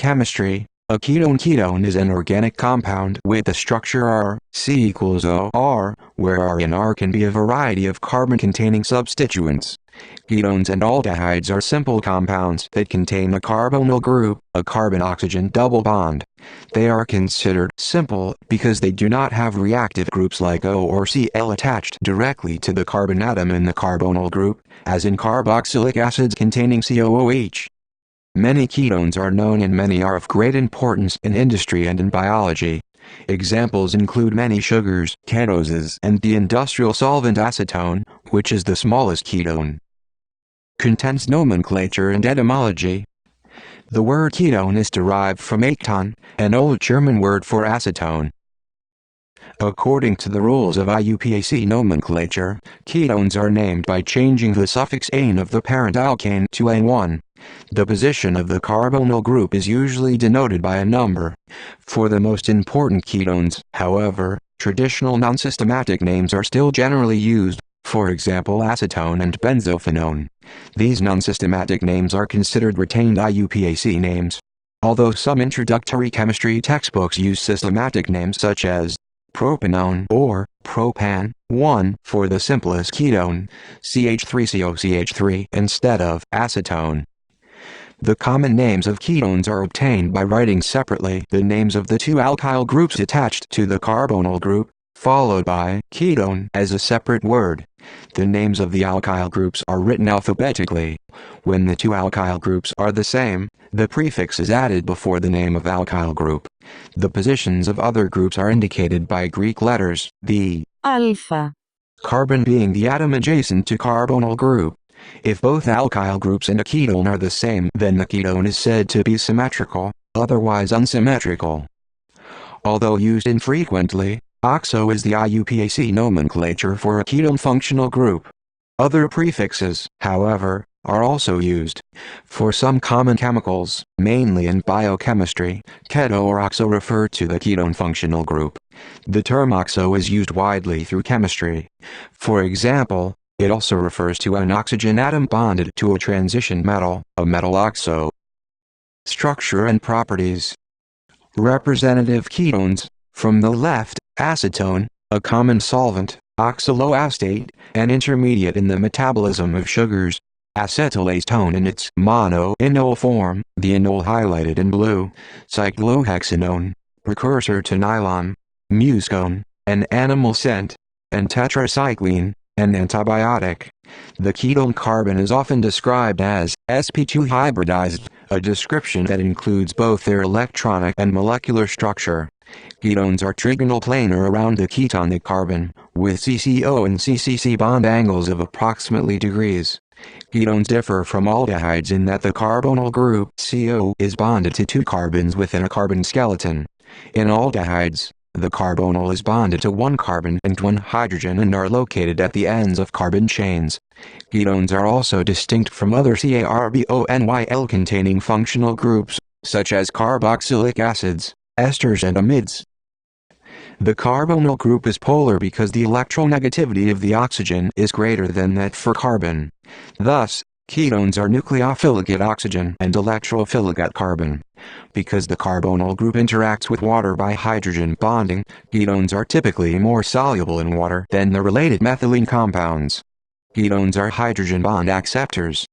Chemistry. A ketone is an organic compound with the structure R, C equals O R, where R and R can be a variety of carbon-containing substituents. Ketones and aldehydes are simple compounds that contain a carbonyl group, a carbon-oxygen double bond. They are considered simple because they do not have reactive groups like O or Cl attached directly to the carbon atom in the carbonyl group, as in carboxylic acids containing COOH. Many ketones are known and many are of great importance in industry and in biology. Examples include many sugars, ketoses, and the industrial solvent acetone, which is the smallest ketone. Contents Nomenclature and Etymology. The word ketone is derived from ๊kiːtoʊn, an old German word for acetone. According to the rules of IUPAC nomenclature, ketones are named by changing the suffix -ane of the parent alkane to -one. The position of the carbonyl group is usually denoted by a number. For the most important ketones, however, traditional non-systematic names are still generally used, for example acetone and benzophenone. These non-systematic names are considered retained IUPAC names. Although some introductory chemistry textbooks use systematic names such as propanone or propan 1 for the simplest ketone, CH3COCH3 instead of acetone. The common names of ketones are obtained by writing separately the names of the two alkyl groups attached to the carbonyl group, followed by ketone as a separate word. The names of the alkyl groups are written alphabetically. When the two alkyl groups are the same, the prefix is added before the name of alkyl group. The positions of other groups are indicated by Greek letters, the alpha carbon being the atom adjacent to carbonyl group. If both alkyl groups and a ketone are the same, then the ketone is said to be symmetrical, otherwise unsymmetrical. Although used infrequently, oxo is the IUPAC nomenclature for a ketone functional group. Other prefixes, however, are also used. For some common chemicals, mainly in biochemistry, keto or oxo refer to the ketone functional group. The term oxo is used widely through chemistry. For example, it also refers to an oxygen atom bonded to a transition metal, a metal oxo. Structure and properties. Representative ketones. From the left, acetone, a common solvent, oxaloacetate, an intermediate in the metabolism of sugars. Acetylacetone in its mono-enol form, the enol highlighted in blue. Cyclohexanone, precursor to nylon. Muscone, an animal scent. And tetracycline, an antibiotic. The ketone carbon is often described as sp2 hybridized, a description that includes both their electronic and molecular structure. Ketones are trigonal planar around the ketonic carbon, with CCO and CCC bond angles of approximately degrees. Ketones differ from aldehydes in that the carbonyl group CO is bonded to two carbons within a carbon skeleton. In aldehydes, the carbonyl is bonded to one carbon and one hydrogen and are located at the ends of carbon chains. Ketones are also distinct from other carbonyl containing functional groups, such as carboxylic acids, esters and amides. The carbonyl group is polar because the electronegativity of the oxygen is greater than that for carbon. Thus, ketones are nucleophilic at oxygen and electrophilic at carbon. Because the carbonyl group interacts with water by hydrogen bonding, ketones are typically more soluble in water than the related methylene compounds. Ketones are hydrogen bond acceptors.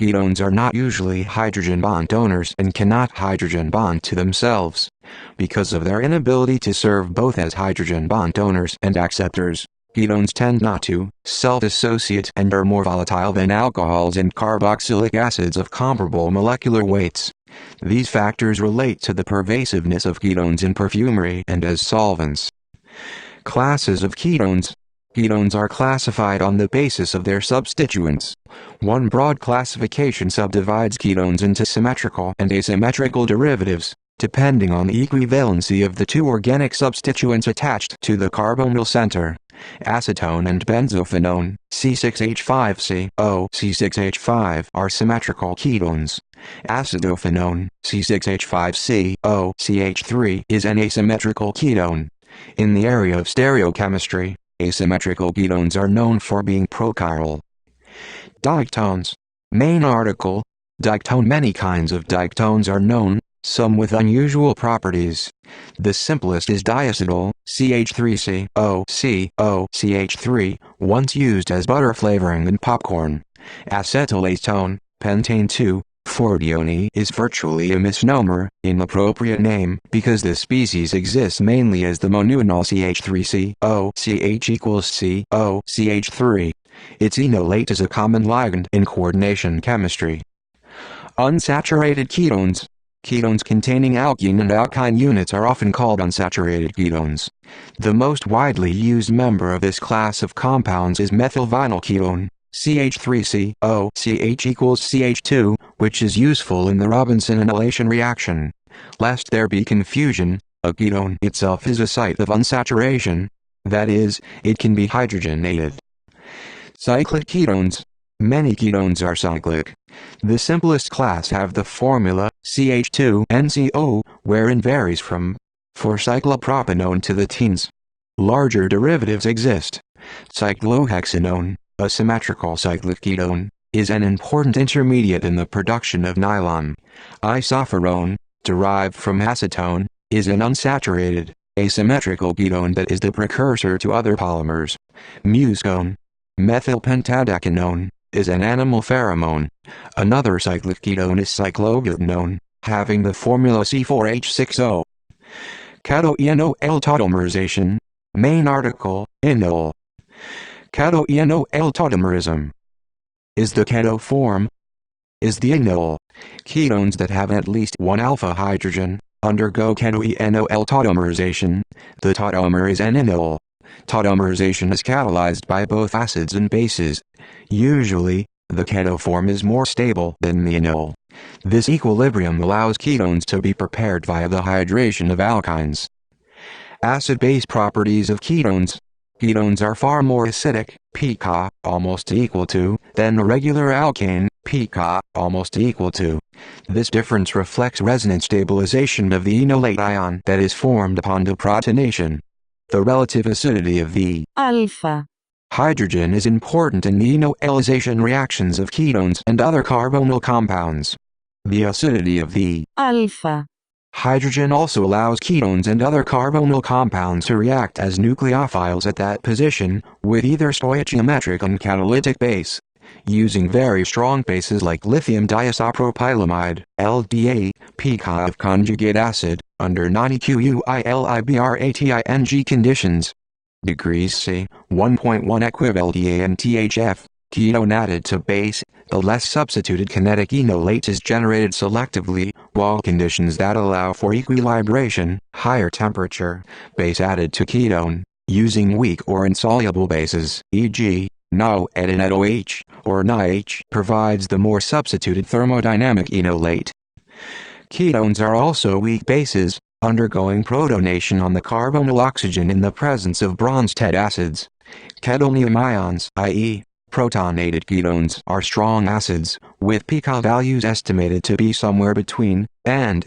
Ketones are not usually hydrogen bond donors and cannot hydrogen bond to themselves. Because of their inability to serve both as hydrogen bond donors and acceptors, ketones tend not to self-dissociate and are more volatile than alcohols and carboxylic acids of comparable molecular weights. These factors relate to the pervasiveness of ketones in perfumery and as solvents. Classes of ketones. Ketones are classified on the basis of their substituents. One broad classification subdivides ketones into symmetrical and asymmetrical derivatives, depending on the equivalency of the two organic substituents attached to the carbonyl center. Acetone and benzophenone, C6H5CO, C6H5 are symmetrical ketones. Acetophenone, C6H5CO, CH3 is an asymmetrical ketone. In the area of stereochemistry, asymmetrical ketones are known for being prochiral. Diketones. Main article. Diketone. Many kinds of diketones are known, some with unusual properties. The simplest is diacetyl, CH3COOH3, once used as butter flavoring in popcorn. Acetylacetone, pentane 2,4-dione is virtually a misnomer, inappropriate name, because this species exists mainly as the monoenol CH3COOH equals COCH3. Its enolate is a common ligand in coordination chemistry. Unsaturated ketones. Ketones containing alkene and alkyne units are often called unsaturated ketones. The most widely used member of this class of compounds is methylvinylketone, CH3COOH equals CH2, which is useful in the Robinson inhalation reaction. Lest there be confusion, a ketone itself is a site of unsaturation. That is, it can be hydrogenated. Cyclic ketones. Many ketones are cyclic. The simplest class have the formula CH2NCO, wherein varies from 4-cyclopropanone to the teens. Larger derivatives exist. Cyclohexanone, a symmetrical cyclic ketone, is an important intermediate in the production of nylon. Isophorone, derived from acetone, is an unsaturated, asymmetrical ketone that is the precursor to other polymers. Muscone, methylpentadecanone, is an animal pheromone. Another cyclic ketone is cyclobutanone, having the formula C4H6O. Catoenol tautomerization. Main article, enol. Catoenol tautomerism is the keto form, is the enol. Ketones that have at least one alpha hydrogen undergo catoenol tautomerization. The tautomer is an enol. Tautomerization is catalyzed by both acids and bases. Usually, the keto form is more stable than the enol. This equilibrium allows ketones to be prepared via the hydration of alkynes. Acid-base properties of ketones. Ketones are far more acidic, pKa, almost equal to, than a regular alkane, pKa, almost equal to. This difference reflects resonance stabilization of the enolate ion that is formed upon deprotonation. The relative acidity of the alpha hydrogen is important in the enolization reactions of ketones and other carbonyl compounds. The acidity of the alpha hydrogen also allows ketones and other carbonyl compounds to react as nucleophiles at that position, with either stoichiometric and catalytic base. Using very strong bases like lithium diisopropylamide, LDA, pKa of conjugate acid, under non-equilibrating conditions. Degrees C, 1.1 equivalent and THF, ketone added to base, the less substituted kinetic enolate is generated selectively, while conditions that allow for equilibration, higher temperature, base added to ketone, using weak or insoluble bases, e.g., NO and NOH, or NiH, provides the more substituted thermodynamic enolate. Ketones are also weak bases, undergoing protonation on the carbonyl oxygen in the presence of Bronsted acids. Ketonium ions, i.e., protonated ketones, are strong acids, with pKa values estimated to be somewhere between, and.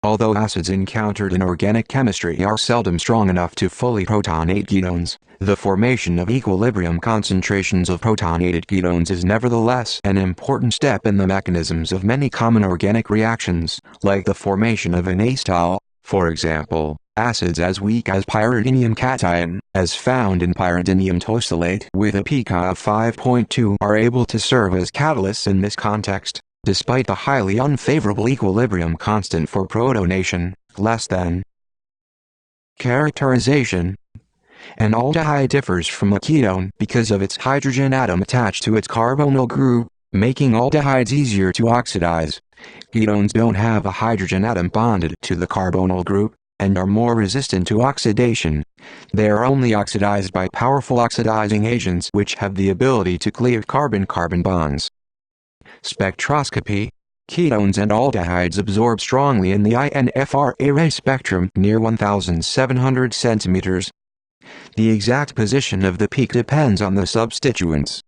Although acids encountered in organic chemistry are seldom strong enough to fully protonate ketones, the formation of equilibrium concentrations of protonated ketones is nevertheless an important step in the mechanisms of many common organic reactions, like the formation of an acetal, for example. Acids as weak as pyridinium cation, as found in pyridinium tosylate with a pKa of 5.2, are able to serve as catalysts in this context, despite the highly unfavorable equilibrium constant for protonation, less than. Characterization. An aldehyde differs from a ketone because of its hydrogen atom attached to its carbonyl group, making aldehydes easier to oxidize. Ketones don't have a hydrogen atom bonded to the carbonyl group, and are more resistant to oxidation. They are only oxidized by powerful oxidizing agents which have the ability to cleave carbon-carbon bonds. Spectroscopy. Ketones and aldehydes absorb strongly in the INFRA spectrum near 1,700 centimeters. The exact position of the peak depends on the substituents.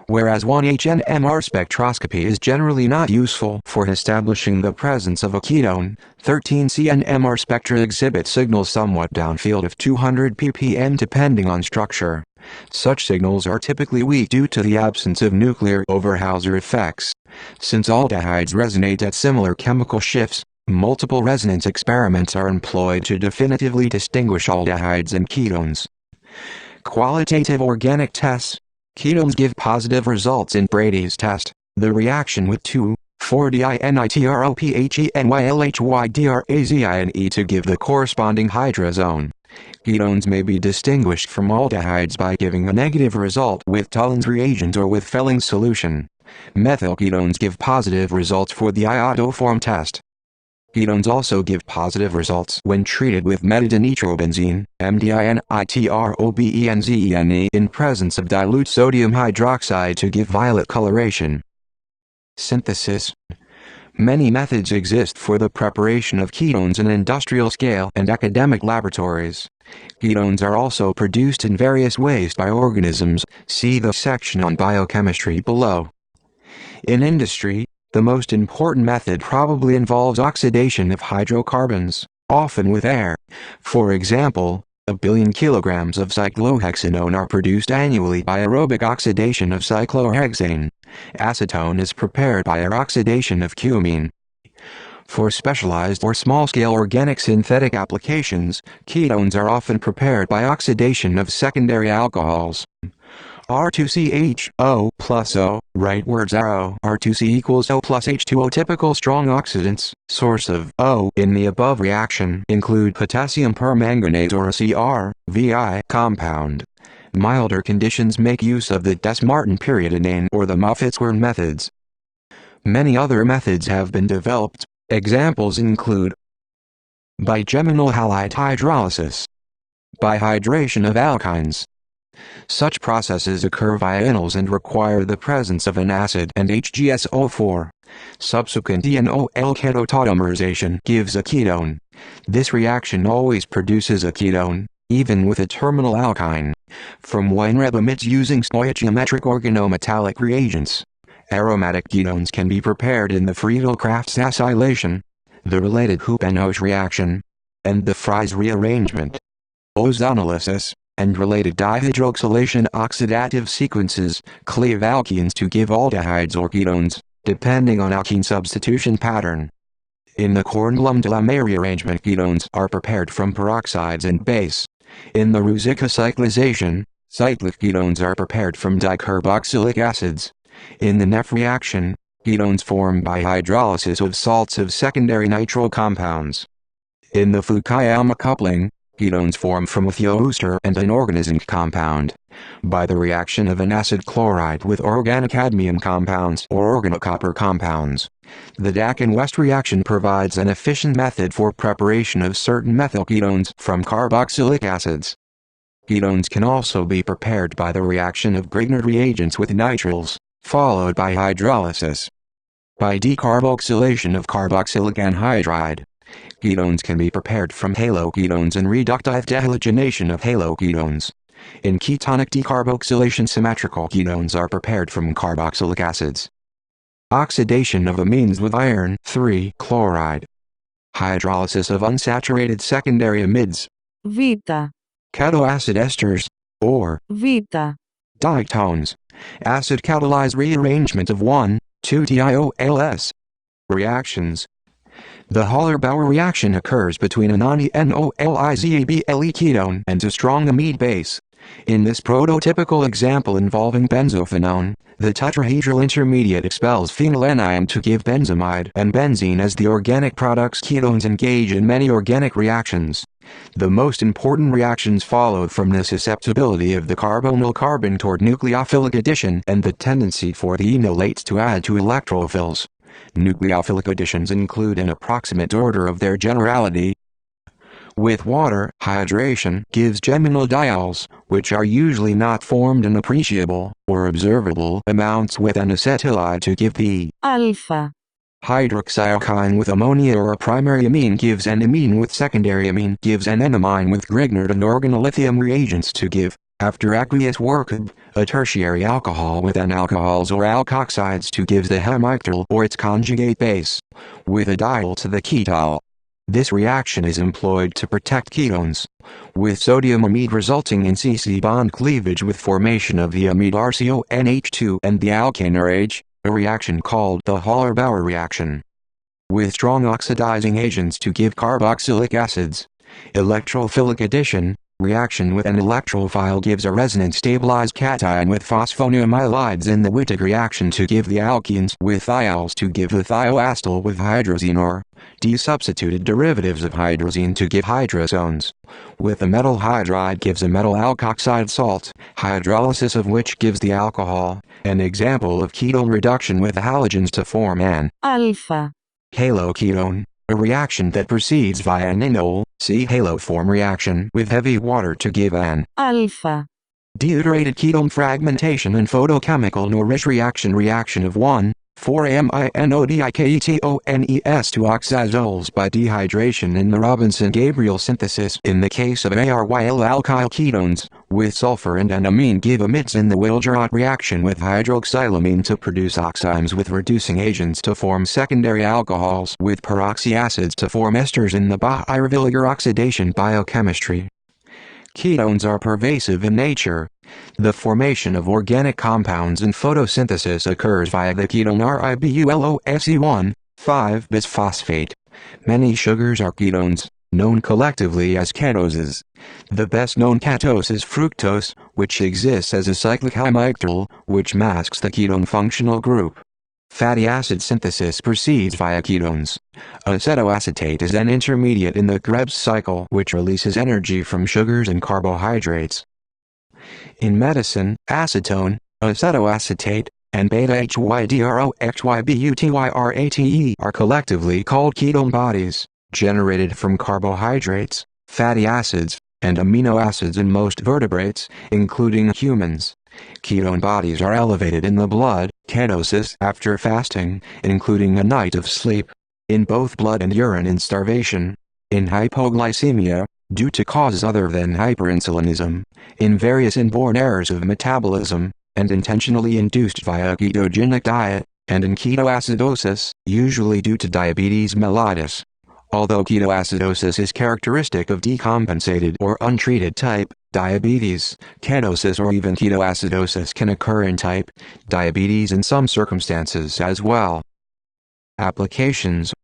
Whereas 1-HNMR spectroscopy is generally not useful for establishing the presence of a ketone, 13-CNMR spectra exhibit signals somewhat downfield of 200 ppm depending on structure. Such signals are typically weak due to the absence of nuclear Overhauser effects. Since aldehydes resonate at similar chemical shifts, multiple resonance experiments are employed to definitively distinguish aldehydes and ketones. Qualitative organic tests. Ketones give positive results in Brady's test. The reaction with 2,4-dinitrophenylhydrazine to give the corresponding hydrazone. Ketones may be distinguished from aldehydes by giving a negative result with Tullin's reagent or with Felling's solution. Methyl ketones give positive results for the iodoform test. Ketones also give positive results when treated with metadinitrobenzene, MDINITROBENZENE, in presence of dilute sodium hydroxide to give violet coloration. Synthesis. Many methods exist for the preparation of ketones in industrial scale and academic laboratories. Ketones are also produced in various ways by organisms. See the section on biochemistry below. In industry, the most important method probably involves oxidation of hydrocarbons, often with air. For example, 1 billion kilograms of cyclohexanone are produced annually by aerobic oxidation of cyclohexane. Acetone is prepared by air oxidation of cumene. For specialized or small-scale organic synthetic applications, ketones are often prepared by oxidation of secondary alcohols. R2CH, plus O, rightwards arrow, R2C equals O plus H2O. Typical strong oxidants, source of O in the above reaction include potassium permanganate or a CrVi compound. Milder conditions make use of the Des-Martin periodinane or the Moffatt-Square methods. Many other methods have been developed. Examples include bigeminal halide hydrolysis, bihydration of alkynes. Such processes occur via enols and require the presence of an acid and HgSO4. Subsequent DNOL ketotautomerization gives a ketone. This reaction always produces a ketone, even with a terminal alkyne. From Weinreb emits using stoichiometric organometallic reagents. Aromatic ketones can be prepared in the Friedel-Crafts acylation, the related Hoopen-Oesch reaction, and the Fries rearrangement. Ozonolysis and related dihydroxylation oxidative sequences cleave alkenes to give aldehydes or ketones, depending on alkene substitution pattern. In the Kornblum-de-la-Meyer rearrangement, ketones are prepared from peroxides and base. In the Ruzicka cyclization, cyclic ketones are prepared from dicarboxylic acids. In the Neff reaction, ketones form by hydrolysis of salts of secondary nitrile compounds. In the Fukuyama coupling, ketones form from a thioester and an organic compound. By the reaction of an acid chloride with organic cadmium compounds or organocopper compounds. The Dak and West reaction provides an efficient method for preparation of certain methyl ketones from carboxylic acids. Ketones can also be prepared by the reaction of Grignard reagents with nitriles, followed by hydrolysis. By decarboxylation of carboxylic anhydride. Ketones can be prepared from haloketones and reductive dehalogenation of haloketones. In ketonic decarboxylation, symmetrical ketones are prepared from carboxylic acids. Oxidation of amines with iron 3 chloride. Hydrolysis of unsaturated secondary amides. Vita. Ketoacid esters, or Vita. Diketones. Acid catalyzed rearrangement of 1,2-tiols. Reactions. The Haller-Bauer reaction occurs between a non-enolizable ketone and a strong amide base. In this prototypical example involving benzophenone, the tetrahedral intermediate expels phenylenediene to give benzamide and benzene as the organic products. Ketones engage in many organic reactions. The most important reactions followed from the susceptibility of the carbonyl carbon toward nucleophilic addition and the tendency for the enolates to add to electrophils. Nucleophilic additions include an approximate order of their generality. With water, hydration gives geminal diols, which are usually not formed in appreciable or observable amounts with an acetylide to give the Alpha. Hydroxyalkyne with ammonia or a primary amine gives an amine with secondary amine gives an enamine with Grignard and organolithium reagents to give, after aqueous workup, a tertiary alcohol with an alcohols or alkoxides to give the hemictyl or its conjugate base, with a diol to the ketol. This reaction is employed to protect ketones, with sodium amide resulting in C-C bond cleavage with formation of the amide RCONH2 and the alkane RH, a reaction called the Haller-Bauer reaction. With strong oxidizing agents to give carboxylic acids. Electrophilic addition, reaction with an electrophile gives a resonance-stabilized cation with phosphonamylides in the Wittig reaction to give the alkenes with thiols to give the thioacetal with hydrazine or D-substituted derivatives of hydrazine to give hydrozones. With a metal hydride gives a metal alkoxide salt, hydrolysis of which gives the alcohol, an example of ketone reduction with halogens to form an alpha haloketone. A reaction that proceeds via an enol, C haloform reaction with heavy water to give an alpha deuterated ketone fragmentation and photochemical Norrish reaction of 1,4-aminodiketones to oxazoles by dehydration in the Robinson-Gabriel synthesis. In the case of aryl alkyl ketones, with sulfur and an amine give amides in the Wilgerot reaction with hydroxylamine to produce oximes with reducing agents to form secondary alcohols with peroxy acids to form esters in the Beyer-Villiger oxidation biochemistry. Ketones are pervasive in nature. The formation of organic compounds in photosynthesis occurs via the ketone ribulose 5-bisphosphate. Many sugars are ketones, known collectively as ketoses. The best known ketose is fructose, which exists as a cyclic hemictyl, which masks the ketone functional group. Fatty acid synthesis proceeds via ketones. Acetoacetate is an intermediate in the Krebs cycle which releases energy from sugars and carbohydrates. In medicine, acetone, acetoacetate, and beta-hydroxybutyrate are collectively called ketone bodies, generated from carbohydrates, fatty acids, and amino acids in most vertebrates, including humans. Ketone bodies are elevated in the blood, ketosis, after fasting, including a night of sleep, in both blood and urine in starvation, in hypoglycemia, due to causes other than hyperinsulinism, in various inborn errors of metabolism, and intentionally induced via a ketogenic diet, and in ketoacidosis, usually due to diabetes mellitus. Although ketoacidosis is characteristic of decompensated or untreated type diabetes, ketosis or even ketoacidosis can occur in type diabetes in some circumstances as well. Applications: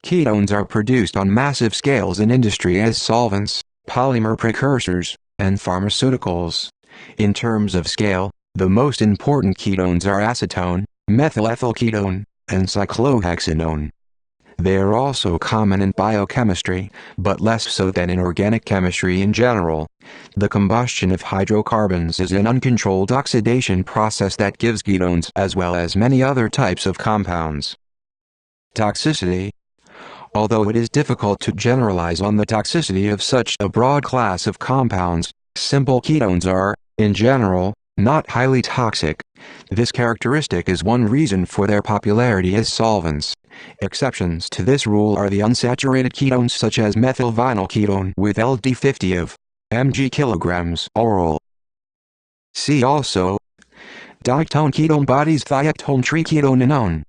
ketones are produced on massive scales in industry as solvents, polymer precursors, and pharmaceuticals. In terms of scale, the most important ketones are acetone, methylethylketone, and cyclohexanone. They are also common in biochemistry, but less so than in organic chemistry in general. The combustion of hydrocarbons is an uncontrolled oxidation process that gives ketones as well as many other types of compounds. Toxicity. Although it is difficult to generalize on the toxicity of such a broad class of compounds, simple ketones are, in general, not highly toxic. This characteristic is one reason for their popularity as solvents. Exceptions to this rule are the unsaturated ketones such as methylvinyl ketone with LD50 of mg kilograms oral. See also Diketone ketone bodies, thiacetone, triketoninone.